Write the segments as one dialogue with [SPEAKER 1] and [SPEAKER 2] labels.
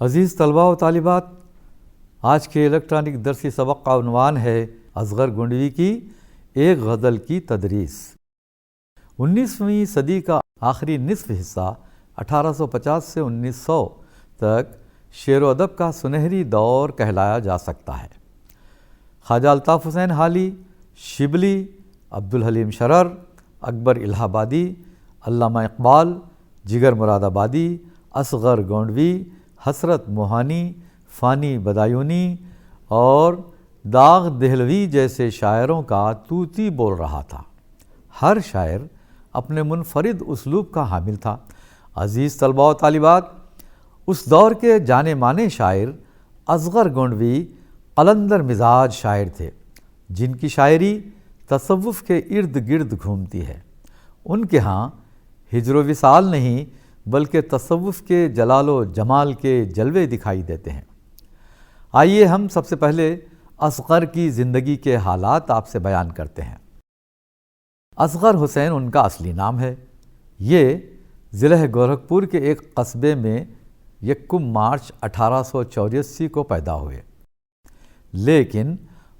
[SPEAKER 1] عزیز طلباء و طالبات، آج کے الیکٹرانک درسی سبق کا عنوان ہے اصغر گونڈوی کی ایک غزل کی تدریس۔ 19ویں صدی کا آخری نصف حصہ 1850 سے 1900 تک شعر و ادب کا سنہری دور کہلایا جا سکتا ہے۔ خواجہ الطاف حسین حالی، شبلی، عبدالحلیم شرر، اکبر الہ آبادی، علامہ اقبال، جگر مراد آبادی، اصغر گونڈوی، حسرت موہانی، فانی بدایونی اور داغ دہلوی جیسے شاعروں کا طوطی بول رہا تھا۔ ہر شاعر اپنے منفرد اسلوب کا حامل تھا۔ عزیز طلباء و طالبات، اس دور کے جانے مانے شاعر اصغر گونڈوی قلندر مزاج شاعر تھے، جن کی شاعری تصوف کے ارد گرد گھومتی ہے۔ ان کے ہاں ہجر و وصال نہیں بلکہ تصوف کے جلال و جمال کے جلوے دکھائی دیتے ہیں۔ آئیے ہم سب سے پہلے اصغر کی زندگی کے حالات آپ سے بیان کرتے ہیں۔ اصغر حسین ان کا اصلی نام ہے۔ یہ ضلع گورکھپور کے ایک قصبے میں 1 مارچ 1884 کو پیدا ہوئے، لیکن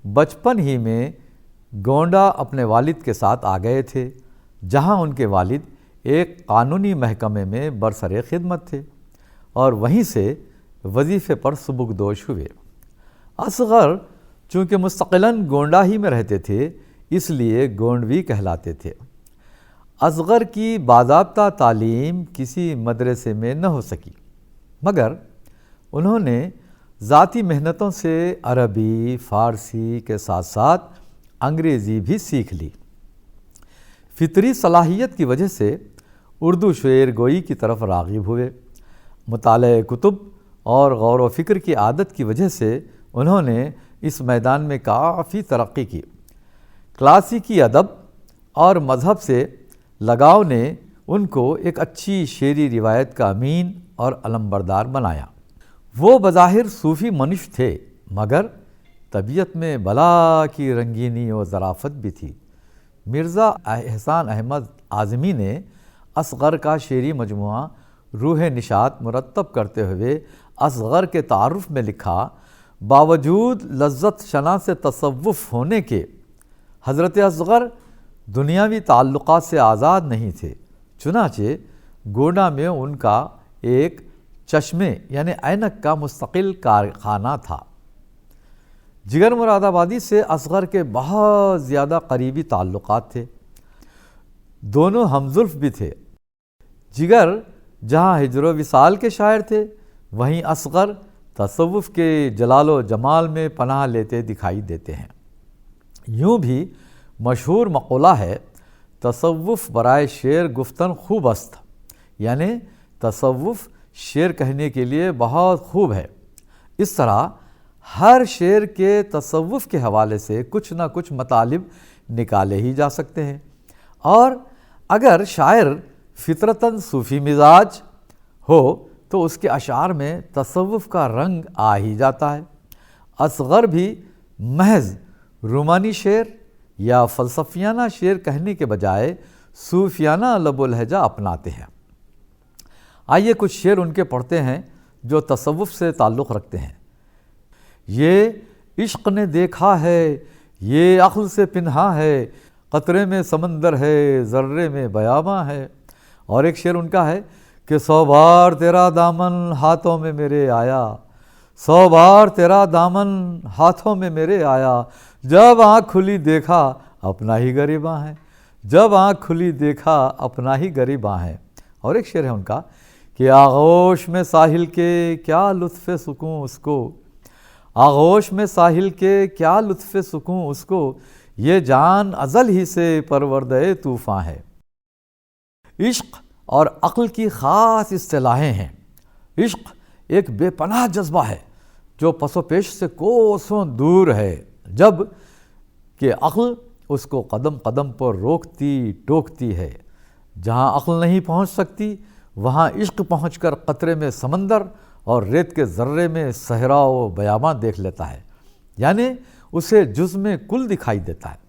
[SPEAKER 1] بچپن ہی میں گونڈہ اپنے والد کے ساتھ آ گئے تھے، جہاں ان کے والد ایک قانونی محکمے میں برسر خدمت تھے اور وہیں سے وظیفے پر سبکدوش ہوئے۔ اصغر چونکہ مستقلاً گونڈہ ہی میں رہتے تھے، اس لیے گونڈوی کہلاتے تھے۔ اصغر کی باضابطہ تعلیم کسی مدرسے میں نہ ہو سکی، مگر انہوں نے ذاتی محنتوں سے عربی، فارسی کے ساتھ ساتھ انگریزی بھی سیکھ لی۔ فطری صلاحیت کی وجہ سے اردو شعر گوئی کی طرف راغب ہوئے۔ مطالعہ کتب اور غور و فکر کی عادت کی وجہ سے انہوں نے اس میدان میں کافی ترقی کی۔ کلاسیکی ادب اور مذہب سے لگاؤ نے ان کو ایک اچھی شعری روایت کا امین اور علمبردار بنایا۔ وہ بظاہر صوفی منش تھے، مگر طبیعت میں بلا کی رنگینی و ظرافت بھی تھی۔ مرزا احسان احمد اعظمی نے اصغر کا شعری مجموعہ روح نشاط مرتب کرتے ہوئے اصغر کے تعارف میں لکھا، باوجود لذت شناس تصوف ہونے کے حضرت اصغر دنیاوی تعلقات سے آزاد نہیں تھے، چنانچہ گونڈہ میں ان کا ایک چشمے یعنی عینک کا مستقل کارخانہ تھا۔ جگر مراد آبادی سے اصغر کے بہت زیادہ قریبی تعلقات تھے، دونوں ہمزلف بھی تھے۔ جگر جہاں ہجر و وصال کے شاعر تھے، وہیں اصغر تصوف کے جلال و جمال میں پناہ لیتے دکھائی دیتے ہیں۔ یوں بھی مشہور مقولہ ہے، تصوف برائے شعر گفتن خوب است، یعنی تصوف شعر کہنے کے لیے بہت خوب ہے۔ اس طرح ہر شعر کے تصوف کے حوالے سے کچھ نہ کچھ مطالب نکالے ہی جا سکتے ہیں، اور اگر شاعر فطرتاً صوفی مزاج ہو تو اس کے اشعار میں تصوف کا رنگ آ ہی جاتا ہے۔ اصغر بھی محض رومانی شعر یا فلسفیانہ شعر کہنے کے بجائے صوفیانہ لب و لہجہ اپناتے ہیں۔ آئیے کچھ شعر ان کے پڑھتے ہیں جو تصوف سے تعلق رکھتے ہیں۔ یہ عشق نے دیکھا ہے، یہ عقل سے پنہا ہے، قطرے میں سمندر ہے، ذرے میں بیاباں ہے۔ اور ایک شعر ان کا ہے کہ 100 بار تیرا دامن ہاتھوں میں میرے آیا، 100 بار تیرا دامن ہاتھوں میں میرے آیا، جب آنکھ کھلی دیکھا اپنا ہی گریباں ہے، جب آنکھ کھلی دیکھا اپنا ہی گریباں ہے۔ اور ایک شعر ہے ان کا کہ آغوش میں ساحل کے کیا لطف سکون اس کو، آغوش میں ساحل کے کیا لطف سکون اس کو، یہ جان ازل ہی سے پروردہ طوفاں ہے۔ عشق اور عقل کی خاص اصطلاحیں ہیں۔ عشق ایک بے پناہ جذبہ ہے جو پس و پیش سے کوسوں دور ہے، جب کہ عقل اس کو قدم قدم پر روکتی ٹوکتی ہے۔ جہاں عقل نہیں پہنچ سکتی، وہاں عشق پہنچ کر قطرے میں سمندر اور ریت کے ذرے میں صحرا و بیاباں دیکھ لیتا ہے، یعنی اسے جزء میں کل دکھائی دیتا ہے۔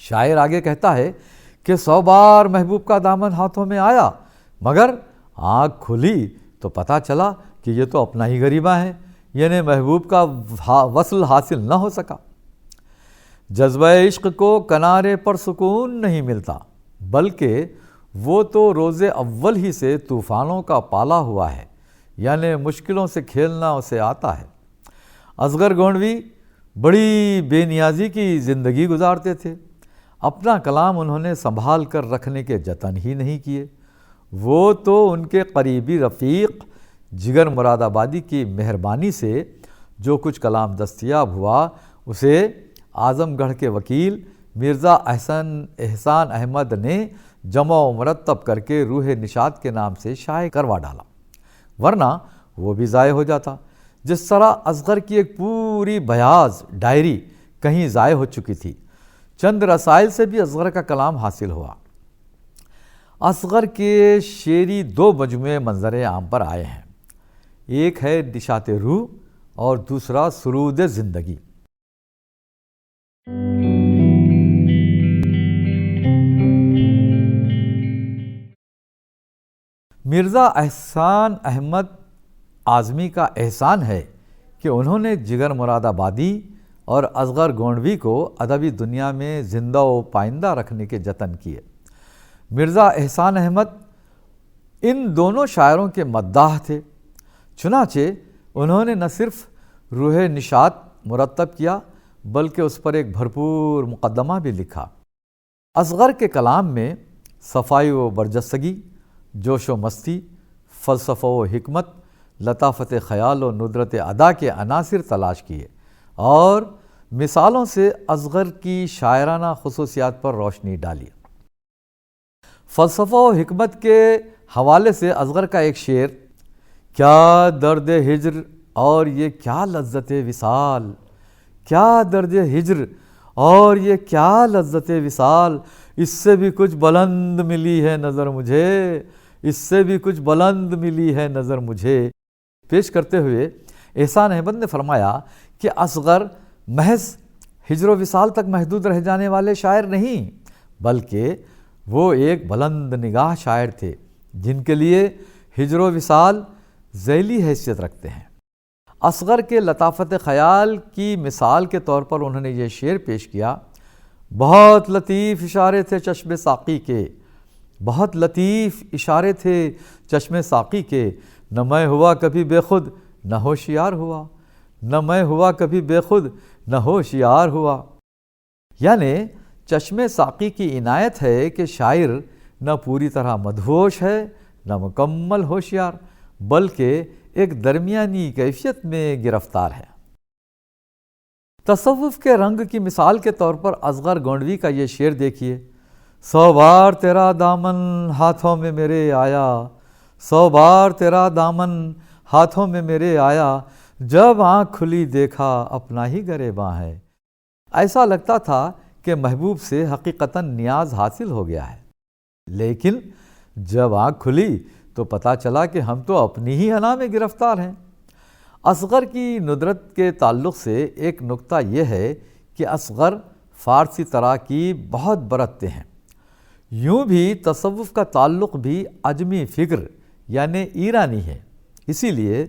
[SPEAKER 1] شاعر آگے کہتا ہے کہ 100 بار محبوب کا دامن ہاتھوں میں آیا، مگر آنکھ کھلی تو پتہ چلا کہ یہ تو اپنا ہی غریبہ ہے، یعنی محبوب کا وصل حاصل نہ ہو سکا۔ جذبہ عشق کو کنارے پر سکون نہیں ملتا، بلکہ وہ تو روز اول ہی سے طوفانوں کا پالا ہوا ہے، یعنی مشکلوں سے کھیلنا اسے آتا ہے۔ اصغر گونڈوی بڑی بے نیازی کی زندگی گزارتے تھے۔ اپنا کلام انہوں نے سنبھال کر رکھنے کے جتن ہی نہیں کیے۔ وہ تو ان کے قریبی رفیق جگر مراد آبادی کی مہربانی سے جو کچھ کلام دستیاب ہوا اسے اعظم گڑھ کے وکیل مرزا احسان احمد نے جمع و مرتب کر کے روح نشاط کے نام سے شائع کروا ڈالا، ورنہ وہ بھی ضائع ہو جاتا، جس طرح اصغر کی ایک پوری بیاض ڈائری کہیں ضائع ہو چکی تھی۔ چند رسائل سے بھی اصغر کا کلام حاصل ہوا۔ اصغر کے شعری 2 مجموعے منظر عام پر آئے ہیں، ایک ہے نشاط روح اور دوسرا سرود زندگی۔ مرزا احسان احمد اعظمی کا احسان ہے کہ انہوں نے جگر مراد آبادی اور اصغر گونڈوی کو ادبی دنیا میں زندہ و پائندہ رکھنے کے جتن کیے۔ مرزا احسان احمد ان دونوں شاعروں کے مداح تھے، چنانچہ انہوں نے نہ صرف روح نشاط مرتب کیا بلکہ اس پر ایک بھرپور مقدمہ بھی لکھا۔ اصغر کے کلام میں صفائی و برجستگی، جوش و مستی، فلسفہ و حکمت، لطافت خیال و ندرت ادا کے عناصر تلاش کیے اور مثالوں سے اصغر کی شاعرانہ خصوصیات پر روشنی ڈالی۔ فلسفہ و حکمت کے حوالے سے اصغر کا ایک شعر، کیا درد ہجر اور یہ کیا لذت وصال، کیا درد ہجر اور یہ کیا لذت وصال، اس سے بھی کچھ بلند ملی ہے نظر مجھے، اس سے بھی کچھ بلند ملی ہے نظر مجھے، پیش کرتے ہوئے احسان احمد نے فرمایا کہ اصغر محض ہجر و وصال تک محدود رہ جانے والے شاعر نہیں، بلکہ وہ ایک بلند نگاہ شاعر تھے جن کے لیے ہجر و وصال ذیلی حیثیت رکھتے ہیں۔ اصغر کے لطافت خیال کی مثال کے طور پر انہوں نے یہ شعر پیش کیا، بہت لطیف اشارے تھے چشم ساقی کے، بہت لطیف اشارے تھے چشم ساقی کے، نہ میں ہوا کبھی بے خود نہ ہوشیار ہوا، نہ میں ہوا کبھی بے خود نہ ہوشیار ہوا۔ یعنی چشم ساقی کی عنایت ہے کہ شاعر نہ پوری طرح مدہوش ہے نہ مکمل ہوشیار، بلکہ ایک درمیانی کیفیت میں گرفتار ہے۔ تصوف کے رنگ کی مثال کے طور پر اصغر گونڈوی کا یہ شعر دیکھیے، 100 بار تیرا دامن ہاتھوں میں میرے آیا، 100 بار تیرا دامن ہاتھوں میں میرے آیا، جب آنکھ کھلی دیکھا اپنا ہی گریباں ہے۔ ایسا لگتا تھا کہ محبوب سے حقیقتاً نیاز حاصل ہو گیا ہے، لیکن جب آنکھ کھلی تو پتہ چلا کہ ہم تو اپنی ہی انا میں گرفتار ہیں۔ اصغر کی ندرت کے تعلق سے ایک نکتہ یہ ہے کہ اصغر فارسی تراکیب بہت برتتے ہیں۔ یوں بھی تصوف کا تعلق بھی عجمی فکر یعنی ایرانی ہے، اسی لیے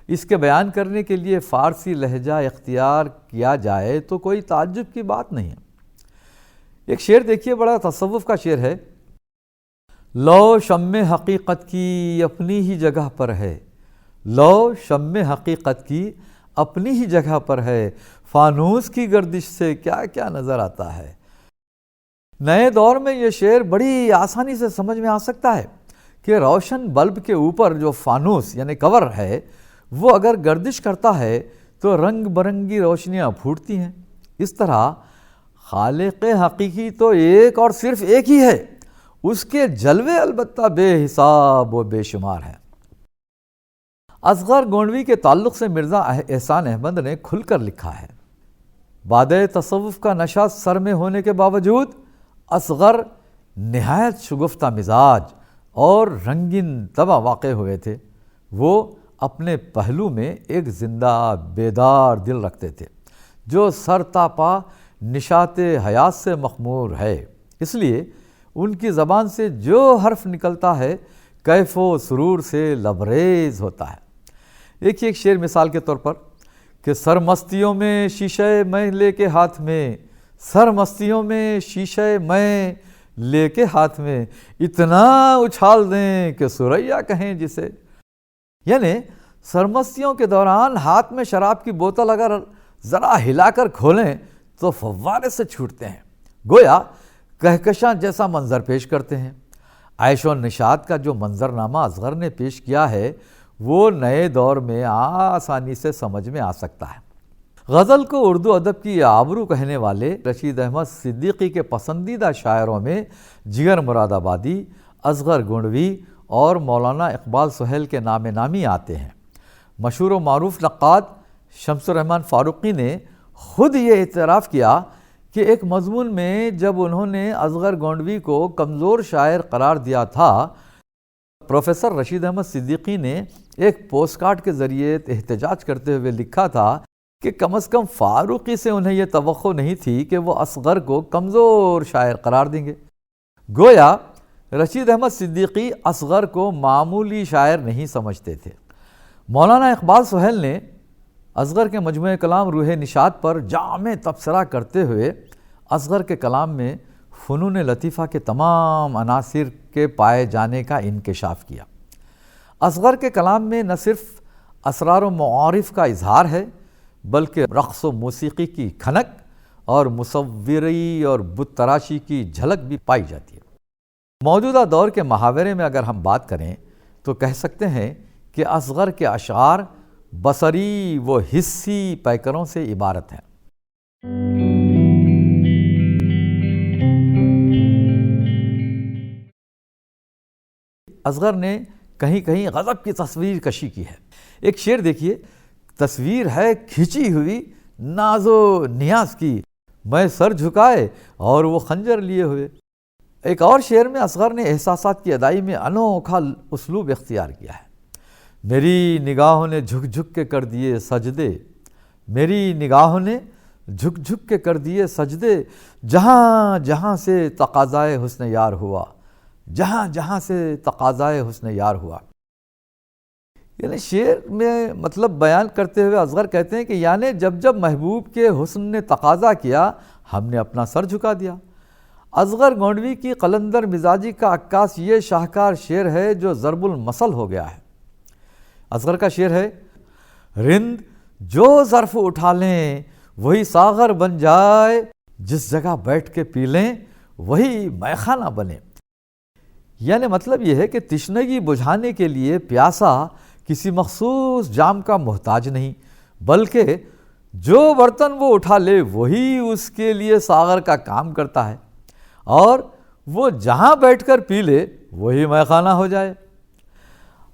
[SPEAKER 1] اس کے بیان کرنے کے لیے فارسی لہجہ اختیار کیا جائے تو کوئی تعجب کی بات نہیں ہے۔ ایک شعر دیکھیے، بڑا تصوف کا شعر ہے، لو شمع حقیقت کی اپنی ہی جگہ پر ہے، لو شمع حقیقت کی اپنی ہی جگہ پر ہے، فانوس کی گردش سے کیا کیا نظر آتا ہے۔ نئے دور میں یہ شعر بڑی آسانی سے سمجھ میں آ سکتا ہے کہ روشن بلب کے اوپر جو فانوس یعنی کور ہے وہ اگر گردش کرتا ہے تو رنگ برنگی روشنیاں پھوٹتی ہیں۔ اس طرح خالق حقیقی تو ایک اور صرف ایک ہی ہے، اس کے جلوے البتہ بے حساب و بے شمار ہیں۔ اصغر گونڈوی کے تعلق سے مرزا احسان احمد نے کھل کر لکھا ہے، بادئ تصوف کا نشہ سر میں ہونے کے باوجود اصغر نہایت شگفتہ مزاج اور رنگین طبع واقع ہوئے تھے۔ وہ اپنے پہلو میں ایک زندہ بیدار دل رکھتے تھے جو سر تا پا نشاط حیات سے مخمور ہے، اس لیے ان کی زبان سے جو حرف نکلتا ہے کیف و سرور سے لبریز ہوتا ہے۔ ایک شعر مثال کے طور پر کہ سرمستیوں میں شیشے میں لے کے ہاتھ میں، سرمستیوں میں شیشے میں لے کے ہاتھ میں، اتنا اچھال دیں کہ سریا کہیں جسے۔ یعنی سرمستیوں کے دوران ہاتھ میں شراب کی بوتل اگر ذرا ہلا کر کھولیں تو فوارے سے چھوٹتے ہیں، گویا کہکشاں جیسا منظر پیش کرتے ہیں۔ عیش و نشاط کا جو منظرنامہ اصغر نے پیش کیا ہے وہ نئے دور میں آسانی سے سمجھ میں آ سکتا ہے۔ غزل کو اردو ادب کی آبرو کہنے والے رشید احمد صدیقی کے پسندیدہ شاعروں میں جگر مراد آبادی، اصغر گنڈوی اور مولانا اقبال سہیل کے نام نامی آتے ہیں۔ مشہور و معروف نقاد شمس الرحمن فاروقی نے خود یہ اعتراف کیا کہ ایک مضمون میں جب انہوں نے اصغر گونڈوی کو کمزور شاعر قرار دیا تھا، پروفیسر رشید احمد صدیقی نے ایک پوسٹ کارڈ کے ذریعے احتجاج کرتے ہوئے لکھا تھا کہ کم از کم فاروقی سے انہیں یہ توقع نہیں تھی کہ وہ اصغر کو کمزور شاعر قرار دیں گے۔ گویا رشید احمد صدیقی اصغر کو معمولی شاعر نہیں سمجھتے تھے۔ مولانا اقبال سہیل نے اصغر کے مجموعہ کلام روح نشاط پر جامع تبصرہ کرتے ہوئے اصغر کے کلام میں فنون لطیفہ کے تمام عناصر کے پائے جانے کا انکشاف کیا۔ اصغر کے کلام میں نہ صرف اسرار و معارف کا اظہار ہے بلکہ رقص و موسیقی کی کھنک اور مصوری اور بت تراشی کی جھلک بھی پائی جاتی ہے۔ موجودہ دور کے محاورے میں اگر ہم بات کریں تو کہہ سکتے ہیں کہ اصغر کے اشعار بصری و حسی پیکروں سے عبارت ہیں۔ اصغر نے کہیں کہیں غضب کی تصویر کشی کی ہے۔ ایک شعر دیکھیے، تصویر ہے کھینچی ہوئی ناز و نیاز کی، میں سر جھکائے اور وہ خنجر لیے ہوئے۔ ایک اور شعر میں اصغر نے احساسات کی ادائی میں انوکھا اسلوب اختیار کیا ہے۔ میری نگاہوں نے جھک جھک کے کر دیے سجدے، میری نگاہوں نے جھک جھک کے کر دیے سجدے، جہاں جہاں سے تقاضائے حسن یار ہوا، جہاں جہاں سے تقاضائے حسن یار ہوا۔ یعنی شعر میں مطلب بیان کرتے ہوئے اصغر کہتے ہیں کہ یعنی جب جب محبوب کے حسن نے تقاضا کیا ہم نے اپنا سر جھکا دیا۔ اصغر گونڈوی کی قلندر مزاجی کا عکاس یہ شاہکار شعر ہے جو ضرب المثل ہو گیا ہے۔ اصغر کا شعر ہے، رند جو ظرف اٹھا لیں وہی ساغر بن جائے، جس جگہ بیٹھ کے پی لیں وہی میخانہ بنے۔ یعنی مطلب یہ ہے کہ تشنگی بجھانے کے لیے پیاسا کسی مخصوص جام کا محتاج نہیں، بلکہ جو برتن وہ اٹھا لے وہی اس کے لیے ساغر کا کام کرتا ہے، اور وہ جہاں بیٹھ کر پی لے وہی میخانہ ہو جائے۔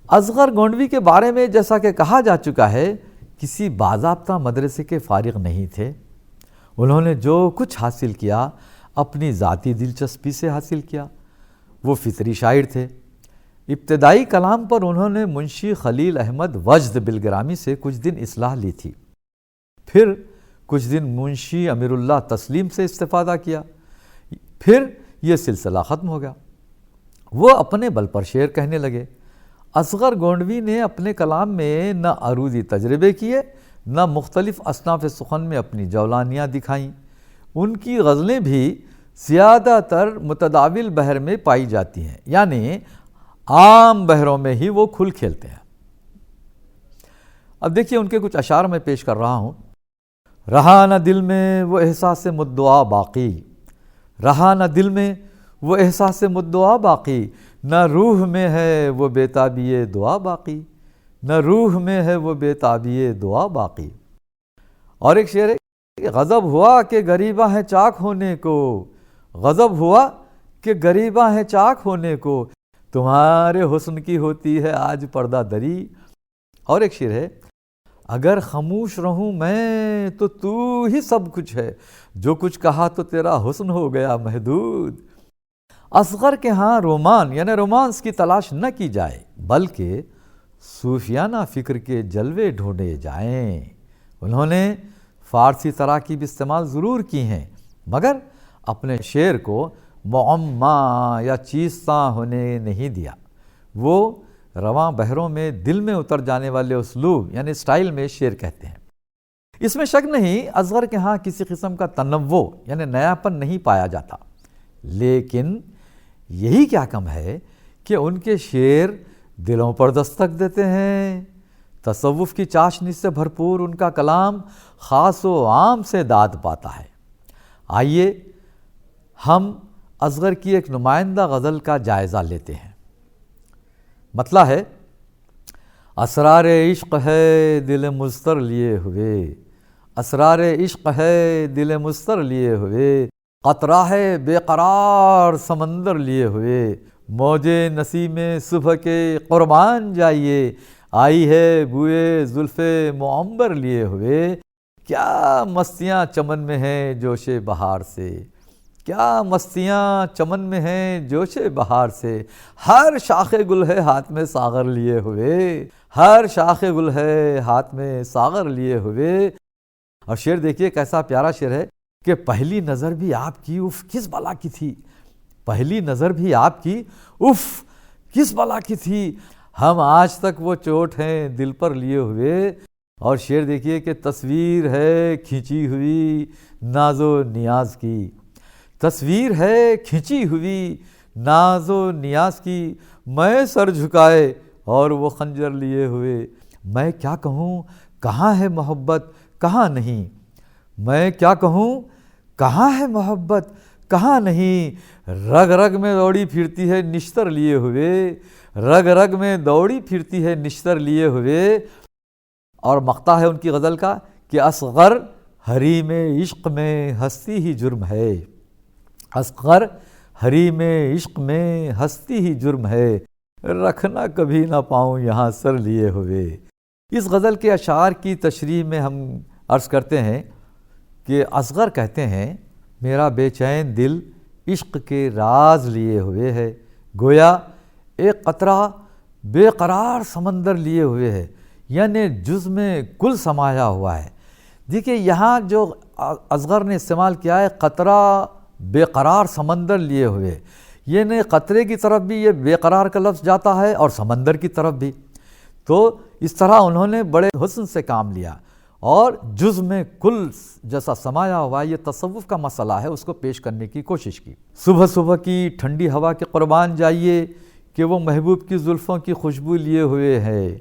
[SPEAKER 1] اصغر گونڈوی کے بارے میں جیسا کہ کہا جا چکا ہے، کسی باضابطہ مدرسے کے فارغ نہیں تھے۔ انہوں نے جو کچھ حاصل کیا اپنی ذاتی دلچسپی سے حاصل کیا۔ وہ فطری شاعر تھے۔ ابتدائی کلام پر انہوں نے منشی خلیل احمد وجد بلگرامی سے کچھ دن اصلاح لی تھی، پھر کچھ دن منشی امیر اللہ تسلیم سے استفادہ کیا، پھر یہ سلسلہ ختم ہو گیا۔ وہ اپنے بل پر شعر کہنے لگے۔ اصغر گونڈوی نے اپنے کلام میں نہ عروضی تجربے کیے، نہ مختلف اصناف سخن میں اپنی جولانیاں دکھائیں۔ ان کی غزلیں بھی زیادہ تر متداول بحر میں پائی جاتی ہیں، یعنی عام بحروں میں ہی وہ کھل کھیلتے ہیں۔ اب دیکھیے ان کے کچھ اشعار میں پیش کر رہا ہوں۔ رہا نہ دل میں وہ احساس مدعا باقی، رہا نہ دل میں وہ احساس مدعا باقی، نہ روح میں ہے وہ بے تابی دعا باقی، نہ روح میں ہے وہ بے تابی دعا باقی۔ اور ایک شعر ہے کہ غضب ہوا کہ غریباں ہیں چاک ہونے کو، غضب ہوا کہ غریباں ہیں چاک ہونے کو، تمہارے حسن کی ہوتی ہے آج پردہ دری۔ اور ایک شعر ہے، اگر خاموش رہوں میں تو ہی سب کچھ ہے، جو کچھ کہا تو تیرا حسن ہو گیا محدود۔ اصغر کے ہاں رومان یعنی رومانس کی تلاش نہ کی جائے، بلکہ صوفیانہ فکر کے جلوے ڈھونڈے جائیں۔ انہوں نے فارسی تراکیب استعمال ضرور کی ہیں، مگر اپنے شعر کو معمہ یا چیستہ ہونے نہیں دیا۔ وہ رواں بہروں میں دل میں اتر جانے والے اسلوب یعنی سٹائل میں شعر کہتے ہیں۔ اس میں شک نہیں اصغر کے ہاں کسی قسم کا تنوع یعنی نیاپن نہیں پایا جاتا، لیکن یہی کیا کم ہے کہ ان کے شعر دلوں پر دستک دیتے ہیں۔ تصوف کی چاشنی سے بھرپور ان کا کلام خاص و عام سے داد پاتا ہے۔ آئیے ہم اصغر کی ایک نمائندہ غزل کا جائزہ لیتے ہیں۔ مطلع ہے: اسرار عشق ہے دل مضطر لیے ہوئے، اسرار عشق ہے دل مضطر لیے ہوئے، قطرہ ہے بے قرار سمندر لیے ہوئے، موج نسیم صبح کے قربان جائیے، آئی ہے بوئے زلف معمبر لیے ہوئے۔ کیا مستیاں چمن میں ہیں جوش بہار سے، کیا مستیاں چمن میں ہیں جوش بہار سے، ہر شاخ گل ہے ہاتھ میں ساغر لیے ہوئے، ہر شاخ گل ہے ہاتھ میں ساغر لیے ہوئے۔ اور شعر دیکھیے کیسا پیارا شعر ہے کہ پہلی نظر بھی آپ کی اف کس بلا کی تھی، پہلی نظر بھی آپ کی اف کس بلا کی تھی، ہم آج تک وہ چوٹ ہیں دل پر لیے ہوئے۔ اور شعر دیکھیے کہ تصویر ہے کھینچی ہوئی ناز و نیاز کی، تصویر ہے کھینچی ہوئی ناز و نیاز کی، میں سر جھکائے اور وہ خنجر لیے ہوئے، میں کیا کہوں کہاں ہے محبت کہاں نہیں، میں کیا کہوں کہاں ہے محبت کہاں نہیں، رگ رگ میں دوڑی پھرتی ہے نشتر لیے ہوئے، رگ رگ میں دوڑی پھرتی ہے نشتر لیے ہوئے۔ اور مقطع ہے ان کی غزل کا کہ اصغر حریم عشق میں ہستی ہی جرم ہے، اصغر حریم عشق میں ہستی ہی جرم ہے، رکھنا کبھی نہ پاؤں یہاں سر لیے ہوئے۔ اس غزل کے اشعار کی تشریح میں ہم عرض کرتے ہیں کہ اصغر کہتے ہیں میرا بے چین دل عشق کے راز لیے ہوئے ہے، گویا ایک قطرہ بے قرار سمندر لیے ہوئے ہے، یعنی جز میں کل سمایا ہوا ہے۔ دیکھیے یہاں جو اصغر نے استعمال کیا ہے قطرہ بے قرار سمندر لیے ہوئے، یعنی قطرے کی طرف بھی یہ بے قرار کا لفظ جاتا ہے اور سمندر کی طرف بھی، تو اس طرح انہوں نے بڑے حسن سے کام لیا اور جز میں کل جیسا سمایا ہوا یہ تصوف کا مسئلہ ہے اس کو پیش کرنے کی کوشش کی۔ صبح صبح کی ٹھنڈی ہوا کے قربان جائیے کہ وہ محبوب کی زلفوں کی خوشبو لیے ہوئے ہے،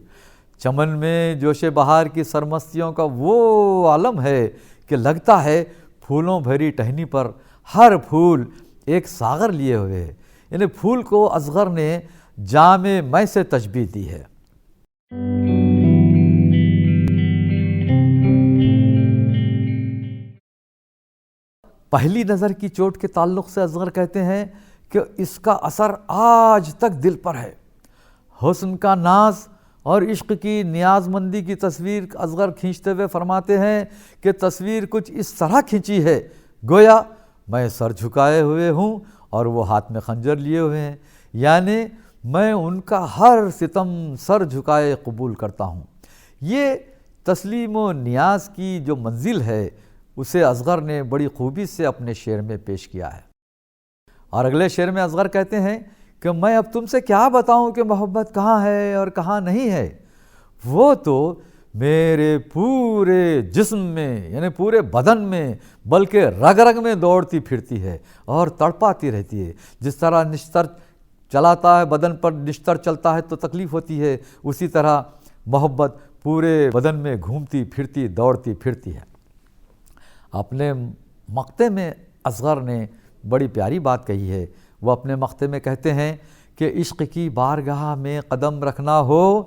[SPEAKER 1] چمن میں جوش بہار کی سرمستیوں کا وہ عالم ہے کہ لگتا ہے پھولوں بھری ٹہنی پر ہر پھول ایک ساغر لیے ہوئے ہے، یعنی پھول کو اصغر نے جام میں سے تشبیہ دی ہے۔ پہلی نظر کی چوٹ کے تعلق سے اصغر کہتے ہیں کہ اس کا اثر آج تک دل پر ہے۔ حسن کا ناز اور عشق کی نیاز مندی کی تصویر اصغر کھینچتے ہوئے فرماتے ہیں کہ تصویر کچھ اس طرح کھینچی ہے گویا میں سر جھکائے ہوئے ہوں اور وہ ہاتھ میں خنجر لیے ہوئے ہیں، یعنی میں ان کا ہر ستم سر جھکائے قبول کرتا ہوں۔ یہ تسلیم و نیاز کی جو منزل ہے اسے اصغر نے بڑی خوبی سے اپنے شعر میں پیش کیا ہے۔ اور اگلے شعر میں اصغر کہتے ہیں کہ میں اب تم سے کیا بتاؤں کہ محبت کہاں ہے اور کہاں نہیں ہے، وہ تو میرے پورے جسم میں یعنی پورے بدن میں بلکہ رگ رگ میں دوڑتی پھرتی ہے اور تڑپاتی رہتی ہے۔ جس طرح نشتر چلاتا ہے بدن پر نشتر چلتا ہے تو تکلیف ہوتی ہے، اسی طرح محبت پورے بدن میں گھومتی پھرتی دوڑتی پھرتی ہے۔ اپنے مقطع میں اصغر نے بڑی پیاری بات کہی ہے، وہ اپنے مقطع میں کہتے ہیں کہ عشق کی بارگاہ میں قدم رکھنا ہو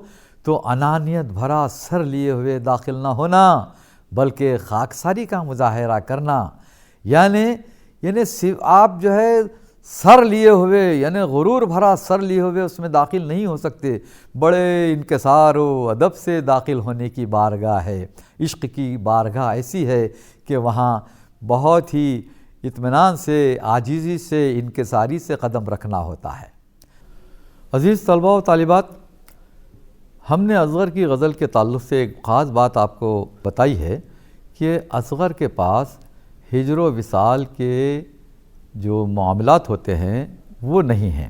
[SPEAKER 1] تو انانیت بھرا سر لیے ہوئے داخل نہ ہونا بلکہ خاکساری کا مظاہرہ کرنا، یعنی آپ جو ہے سر لیے ہوئے یعنی غرور بھرا سر لیے ہوئے اس میں داخل نہیں ہو سکتے، بڑے انکسار و ادب سے داخل ہونے کی بارگاہ ہے۔ عشق کی بارگاہ ایسی ہے کہ وہاں بہت ہی اطمینان سے عاجزی سے انکساری سے قدم رکھنا ہوتا ہے۔ عزیز طلباء و طالبات، ہم نے اصغر کی غزل کے تعلق سے ایک خاص بات آپ کو بتائی ہے کہ اصغر کے پاس ہجر و وصال کے جو معاملات ہوتے ہیں وہ نہیں ہیں،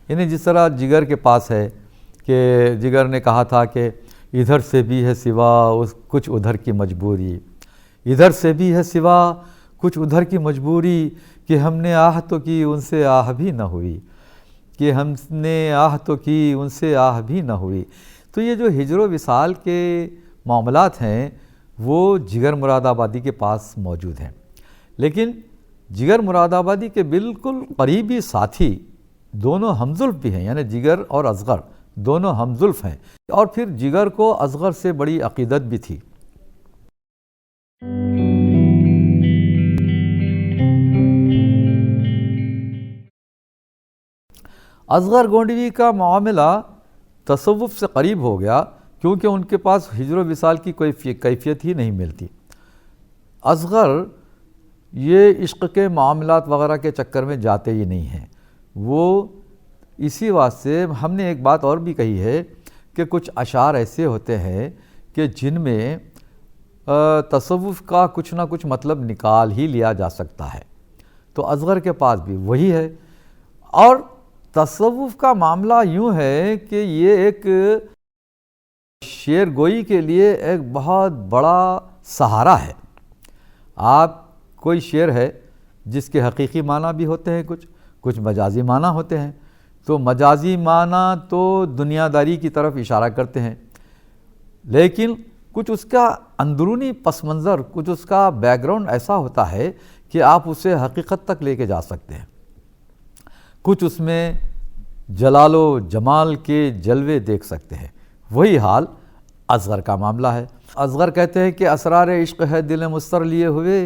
[SPEAKER 1] یعنی جس طرح جگر کے پاس ہے کہ جگر نے کہا تھا کہ ادھر سے بھی ہے سوا کچھ ادھر کی مجبوری، ادھر سے بھی ہے سوا کچھ ادھر کی مجبوری، کہ ہم نے آہ تو کی ان سے آہ بھی نہ ہوئی، کہ ہم نے آہ تو کی ان سے آہ بھی نہ ہوئی۔ تو یہ جو ہجر و وصال کے معاملات ہیں وہ جگر مراد آبادی کے پاس موجود ہیں، لیکن جگر مراد آبادی کے بالکل قریبی ساتھی دونوں ہمزلف بھی ہیں، یعنی جگر اور اصغر دونوں ہمزلف ہیں، اور پھر جگر کو اصغر سے بڑی عقیدت بھی تھی۔ اصغر گونڈوی کا معاملہ تصوف سے قریب ہو گیا کیونکہ ان کے پاس ہجر و وصال کی کوئی کیفیت ہی نہیں ملتی۔ اصغر یہ عشق کے معاملات وغیرہ کے چکر میں جاتے ہی نہیں ہیں۔ وہ اسی واسطے ہم نے ایک بات اور بھی کہی ہے کہ کچھ اشعار ایسے ہوتے ہیں کہ جن میں تصوف کا کچھ نہ کچھ مطلب نکال ہی لیا جا سکتا ہے، تو اصغر کے پاس بھی وہی ہے۔ اور تصوف کا معاملہ یوں ہے کہ یہ ایک شعر گوئی کے لیے ایک بہت بڑا سہارا ہے۔ آپ کوئی شعر ہے جس کے حقیقی معنی بھی ہوتے ہیں، کچھ مجازی معنی ہوتے ہیں، تو مجازی معنی تو دنیا داری کی طرف اشارہ کرتے ہیں، لیکن کچھ اس کا اندرونی پس منظر، کچھ اس کا بیک گراؤنڈ ایسا ہوتا ہے کہ آپ اسے حقیقت تک لے کے جا سکتے ہیں۔ کچھ اس میں جلال و جمال کے جلوے دیکھ سکتے ہیں۔ وہی حال اصغر کا معاملہ ہے۔ اصغر کہتے ہیں کہ اسرار عشق ہے دل مستر لیے ہوئے،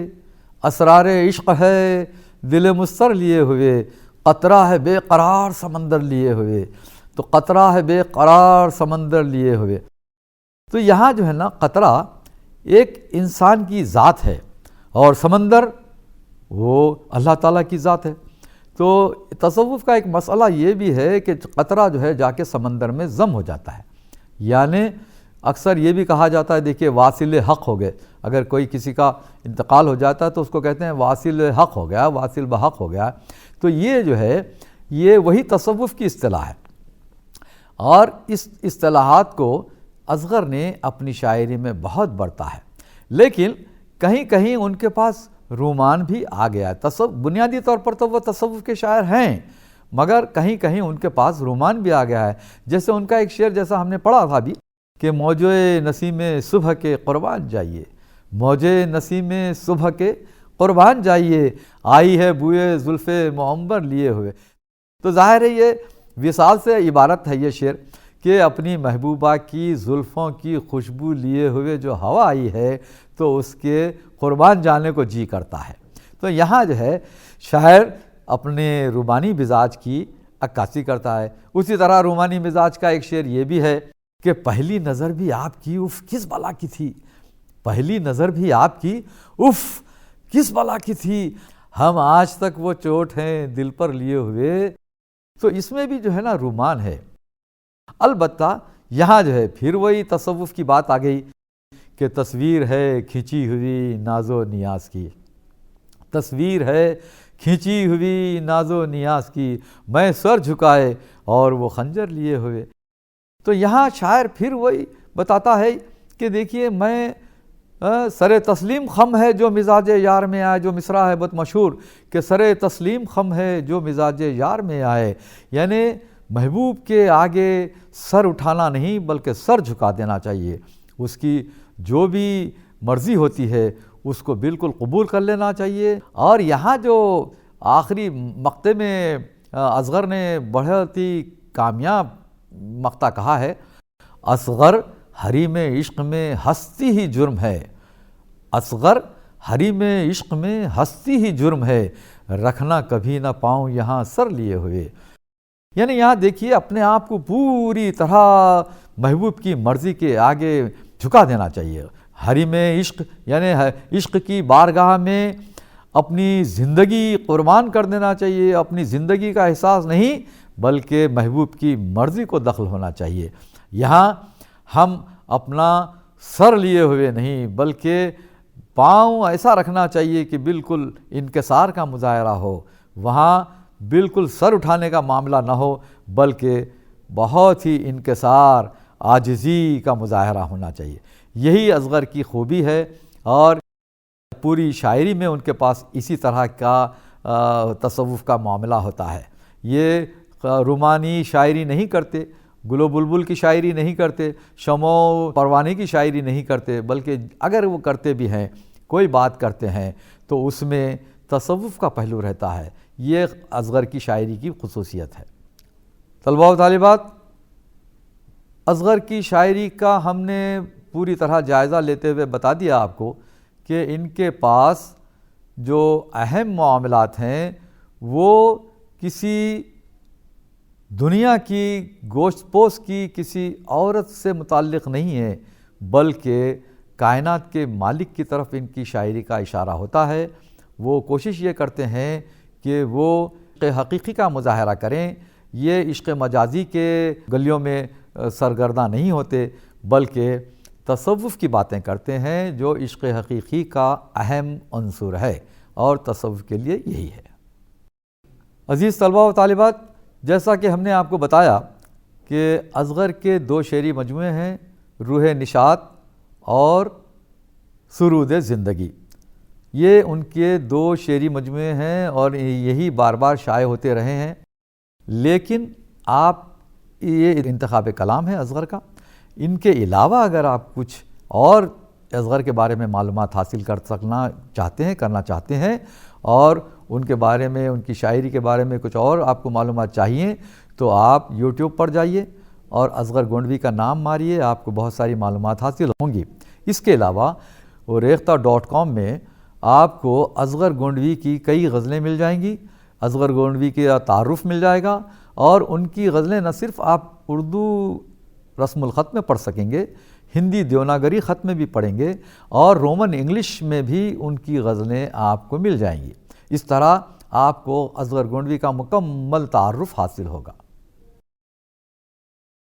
[SPEAKER 1] اسرار عشق ہے دل مستر لیے ہوئے، قطرہ ہے بے قرار سمندر لیے ہوئے، تو قطرہ ہے بے قرار سمندر لیے ہوئے۔ تو یہاں جو ہے نا قطرہ ایک انسان کی ذات ہے اور سمندر وہ اللہ تعالیٰ کی ذات ہے۔ تو تصوف کا ایک مسئلہ یہ بھی ہے کہ قطرہ جو ہے جا کے سمندر میں ضم ہو جاتا ہے، یعنی اکثر یہ بھی کہا جاتا ہے، دیکھیے واصل حق ہو گئے، اگر کوئی کسی کا انتقال ہو جاتا ہے تو اس کو کہتے ہیں واصل حق ہو گیا، واصل بحق ہو گیا۔ تو یہ جو ہے یہ وہی تصوف کی اصطلاح ہے، اور اس اصطلاحات کو اصغر نے اپنی شاعری میں بہت بڑھتا ہے، لیکن کہیں کہیں ان کے پاس رومان بھی آ گیا ہے۔ بنیادی طور پر تو وہ تصوف کے شاعر ہیں، مگر کہیں کہیں ان کے پاس رومان بھی آ گیا ہے۔ جیسے ان کا ایک شعر جیسا ہم نے پڑھا تھا بھی کہ موجے نسیم صبح کے قربان جائیے، موجے نسیم صبح کے قربان جائیے، آئی ہے بوئے زلف معمبر لیے ہوئے۔ تو ظاہر ہے یہ وصال سے عبارت ہے یہ شعر کہ اپنی محبوبہ کی زلفوں کی خوشبو لیے ہوئے جو ہوا آئی ہے تو اس کے قربان جانے کو جی کرتا ہے۔ تو یہاں جو ہے شاعر اپنے رومانی مزاج کی عکاسی کرتا ہے۔ اسی طرح رومانی مزاج کا ایک شعر یہ بھی ہے کہ پہلی نظر بھی آپ کی اف کس بلا کی تھی، پہلی نظر بھی آپ کی اف کس بلا کی تھی، ہم آج تک وہ چوٹ ہیں دل پر لیے ہوئے۔ تو اس میں بھی جو ہے نا رومان ہے۔ البتہ یہاں جو ہے پھر وہی تصوف کی بات آ گئی کہ تصویر ہے کھینچی ہوئی ناز و نیاز کی، تصویر ہے کھینچی ہوئی ناز و نیاز کی، میں سر جھکائے اور وہ خنجر لیے ہوئے۔ تو یہاں شاعر پھر وہی بتاتا ہے کہ دیکھیے میں سر تسلیم خم ہے جو مزاج یار میں آئے، جو مصرع ہے بہت مشہور کہ سر تسلیم خم ہے جو مزاج یار میں آئے، یعنی محبوب کے آگے سر اٹھانا نہیں بلکہ سر جھکا دینا چاہیے، اس کی جو بھی مرضی ہوتی ہے اس کو بالکل قبول کر لینا چاہیے۔ اور یہاں جو آخری مقطع میں اصغر نے بہت ہی کامیاب مقطع کہا ہے، اصغر حریم عشق میں ہستی ہی جرم ہے، اصغر حریم عشق میں ہستی ہی جرم ہے، رکھنا کبھی نہ پاؤں یہاں سر لیے ہوئے۔ یعنی یہاں دیکھیے اپنے آپ کو پوری طرح محبوب کی مرضی کے آگے جھکا دینا چاہیے۔ حریم عشق یعنی عشق کی بارگاہ میں اپنی زندگی قربان کر دینا چاہیے، اپنی زندگی کا احساس نہیں بلکہ محبوب کی مرضی کو دخل ہونا چاہیے۔ یہاں ہم اپنا سر لیے ہوئے نہیں بلکہ پاؤں ایسا رکھنا چاہیے کہ بالکل انکسار کا مظاہرہ ہو، وہاں بالکل سر اٹھانے کا معاملہ نہ ہو بلکہ بہت ہی انکسار، عاجزی کا مظاہرہ ہونا چاہیے۔ یہی اصغر کی خوبی ہے، اور پوری شاعری میں ان کے پاس اسی طرح کا تصوف کا معاملہ ہوتا ہے۔ یہ رومانی شاعری نہیں کرتے، گل و بلبل کی شاعری نہیں کرتے، شمع و پروانے کی شاعری نہیں کرتے، بلکہ اگر وہ کرتے بھی ہیں، کوئی بات کرتے ہیں تو اس میں تصوف کا پہلو رہتا ہے۔ یہ اصغر کی شاعری کی خصوصیت ہے۔ طلباء و طالبات، اصغر کی شاعری کا ہم نے پوری طرح جائزہ لیتے ہوئے بتا دیا آپ کو کہ ان کے پاس جو اہم معاملات ہیں وہ کسی دنیا کی گوشت پوش کی کسی عورت سے متعلق نہیں ہے، بلکہ کائنات کے مالک کی طرف ان کی شاعری کا اشارہ ہوتا ہے۔ وہ کوشش یہ کرتے ہیں کہ وہ عشق حقیقی کا مظاہرہ کریں، یہ عشق مجازی کے گلیوں میں سرگرداں نہیں ہوتے، بلکہ تصوف کی باتیں کرتے ہیں جو عشق حقیقی کا اہم عنصر ہے، اور تصوف کے لیے یہی ہے۔ عزیز طلباء و طالبات، جیسا کہ ہم نے آپ کو بتایا کہ اصغر کے 2 شعری مجموعے ہیں، روح نشاط اور سرود زندگی۔ یہ ان کے 2 شعری مجموعے ہیں اور یہی بار بار شائع ہوتے رہے ہیں۔ لیکن آپ، یہ انتخاب کلام ہے اصغر کا، ان کے علاوہ اگر آپ کچھ اور اصغر کے بارے میں معلومات حاصل کرنا چاہتے ہیں اور ان کے بارے میں، ان کی شاعری کے بارے میں کچھ اور آپ کو معلومات چاہیے، تو آپ یوٹیوب پر جائیے اور اصغر گونڈوی کا نام ماریے، آپ کو بہت ساری معلومات حاصل ہوں گی۔ اس کے علاوہ ریختہ.com میں آپ کو اصغر گونڈوی کی کئی غزلیں مل جائیں گی، اصغر گونڈوی کا تعارف مل جائے گا، اور ان کی غزلیں نہ صرف آپ اردو رسم الخط میں پڑھ سکیں گے، ہندی دیوناگری خط میں بھی پڑھیں گے، اور رومن انگلش میں بھی ان کی غزلیں آپ کو مل جائیں گی۔ اس طرح آپ کو اصغر گونڈوی کا مکمل تعارف حاصل ہوگا۔